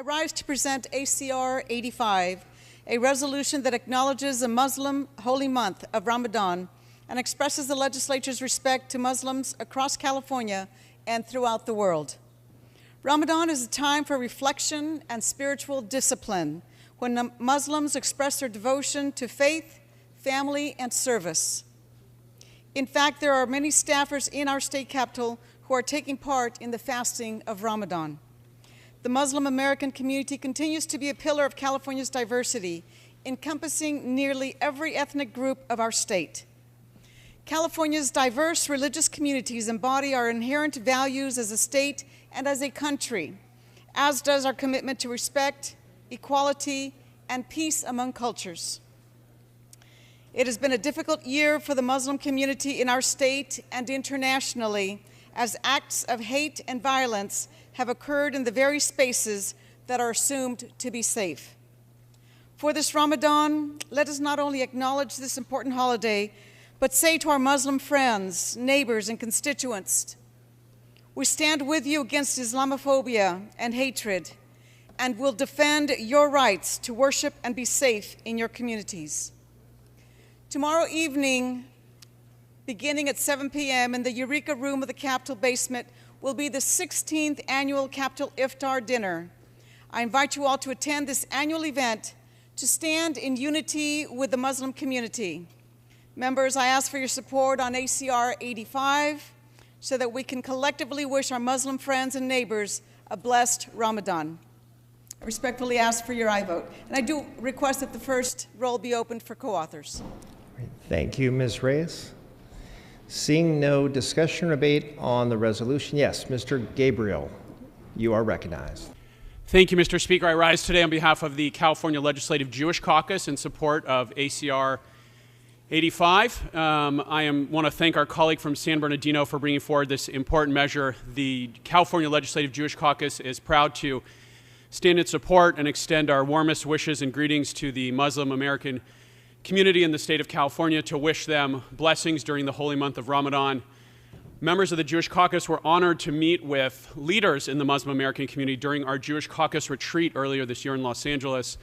I rise to present ACR 85, a resolution that acknowledges the Muslim holy month of Ramadan and expresses the legislature's respect to Muslims across California and throughout the world. Ramadan is a time for reflection and spiritual discipline when Muslims express their devotion to faith, family, and service. In fact, there are many staffers in our state capital who are taking part in the fasting of Ramadan. The Muslim American community continues to be a pillar of California's diversity, encompassing nearly every ethnic group of our state. California's diverse religious communities embody our inherent values as a state and as a country, as does our commitment to respect, equality, and peace among cultures. It has been a difficult year for the Muslim community in our state and internationally, as acts of hate and violence have occurred in the very spaces that are assumed to be safe. For this Ramadan, let us not only acknowledge this important holiday, but say to our Muslim friends, neighbors, and constituents, we stand with you against Islamophobia and hatred, and will defend your rights to worship and be safe in your communities. Tomorrow evening, beginning at 7 p.m. in the Eureka Room of the Capitol basement, will be the 16th annual Capitol Iftar Dinner. I invite you all to attend this annual event to stand in unity with the Muslim community. Members, I ask for your support on ACR 85 so that we can collectively wish our Muslim friends and neighbors a blessed Ramadan. I respectfully ask for your aye vote. And I do request that the first roll be opened for co-authors. Thank you, Ms. Reyes. Seeing no discussion or debate on the resolution, yes, Mr. Gabriel, you are recognized. Thank you, Mr. Speaker. I rise today on behalf of the California Legislative Jewish Caucus in support of ACR 85. I want to thank our colleague from San Bernardino for bringing forward this important measure. The California Legislative Jewish Caucus is proud to stand in support and extend our warmest wishes and greetings to the Muslim American community in the state of California, to wish them blessings during the holy month of Ramadan. Members of the Jewish Caucus were honored to meet with leaders in the Muslim American community during our Jewish Caucus retreat earlier this year in Los Angeles,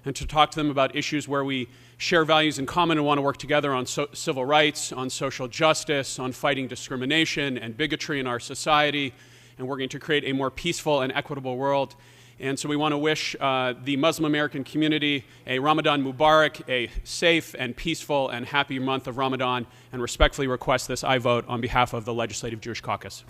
and to talk to them about issues where we share values in common and want to work together on civil rights, on social justice, on fighting discrimination and bigotry in our society, and working to create a more peaceful and equitable world. And so we want to wish the Muslim American community a Ramadan Mubarak, a safe and peaceful and happy month of Ramadan, and respectfully request this aye vote on behalf of the Legislative Jewish Caucus.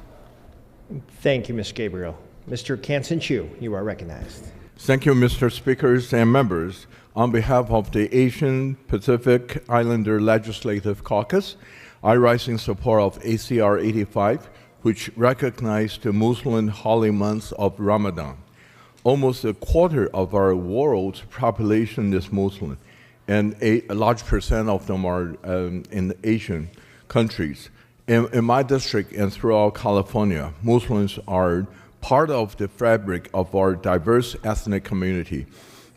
Thank you, Ms. Gabriel. Mr. Kansan-Chu, you are recognized. Thank you, Mr. Speakers and members. On behalf of the Asian Pacific Islander Legislative Caucus, I rise in support of ACR 85, which recognizes the Muslim holy month of Ramadan. Almost a quarter of our world's population is Muslim, and a large percent of them are in Asian countries. In my district and throughout California, Muslims are part of the fabric of our diverse ethnic community.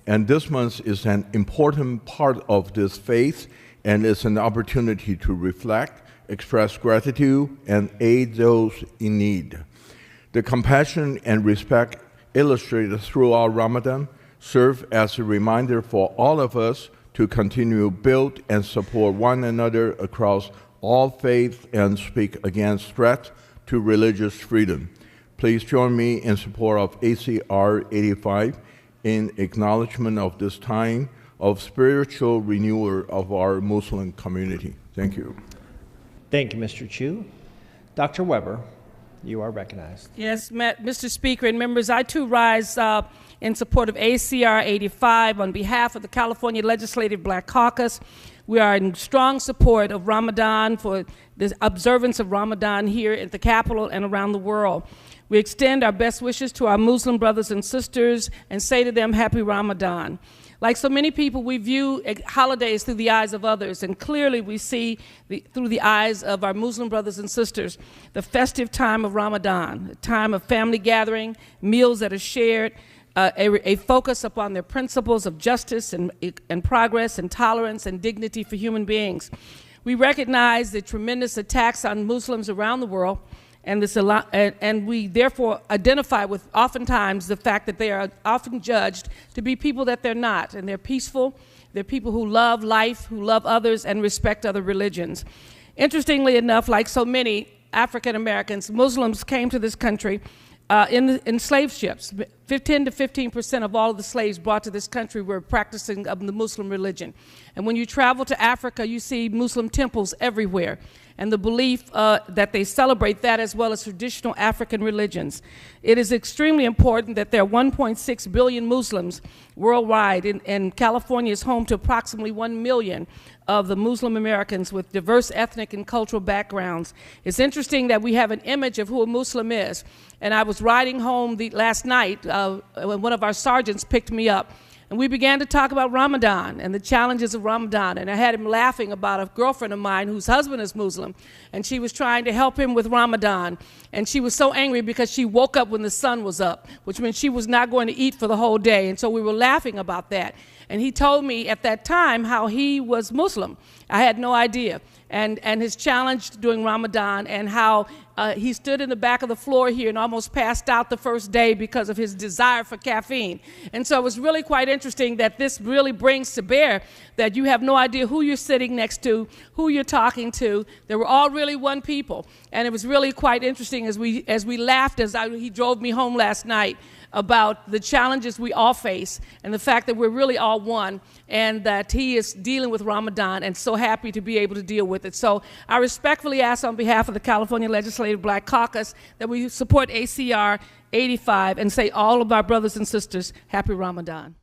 And this month is an important part of this faith, and it's an opportunity to reflect, express gratitude, and aid those in need. The compassion and respect illustrated throughout Ramadan serve as a reminder for all of us to continue build and support one another across all faiths and speak against threats to religious freedom. Please join me in support of ACR 85 in acknowledgement of this time of spiritual renewal of our Muslim community. Thank you. Thank you, Mr. Chu. Dr. Weber, you are recognized. Yes, Mr. Speaker and members, I too rise in support of ACR 85 on behalf of the California Legislative Black Caucus. We are in strong support of Ramadan, for the observance of Ramadan here at the Capitol and around the world. We extend our best wishes to our Muslim brothers and sisters and say to them, Happy Ramadan. Like so many people, we view holidays through the eyes of others, and clearly we see through the eyes of our Muslim brothers and sisters the festive time of Ramadan, a time of family gathering, meals that are shared, a focus upon their principles of justice and progress and tolerance and dignity for human beings. We recognize the tremendous attacks on Muslims around the world, and we therefore identify with oftentimes the fact that they are often judged to be people that they're not, and they're peaceful. They're people who love life, who love others, and respect other religions. Interestingly enough, like so many African Americans, Muslims came to this country in slave ships. 10 to 15% of all of the slaves brought to this country were practicing of the Muslim religion. And when you travel to Africa, you see Muslim temples everywhere, and the belief that they celebrate that as well as traditional African religions. It is extremely important that there are 1.6 billion Muslims worldwide, and California is home to approximately 1 million of the Muslim Americans with diverse ethnic and cultural backgrounds. It's interesting that we have an image of who a Muslim is. And I was riding home last night when one of our sergeants picked me up, and we began to talk about Ramadan and the challenges of Ramadan. And I had him laughing about a girlfriend of mine whose husband is Muslim, and she was trying to help him with Ramadan. And she was so angry because she woke up when the sun was up, which meant she was not going to eat for the whole day. And so we were laughing about that. And he told me at that time how he was Muslim. I had no idea. And his challenge during Ramadan, and how he stood in the back of the floor here and almost passed out the first day because of his desire for caffeine. And so it was really quite interesting that this really brings to bear that you have no idea who you're sitting next to, who you're talking to. They were all really one people. And it was really quite interesting as we laughed he drove me home last night about the challenges we all face and the fact that we're really all one, and that he is dealing with Ramadan and so happy to be able to deal with it. So I respectfully ask on behalf of the California Legislative Black Caucus that we support ACR 85 and say all of our brothers and sisters, happy Ramadan.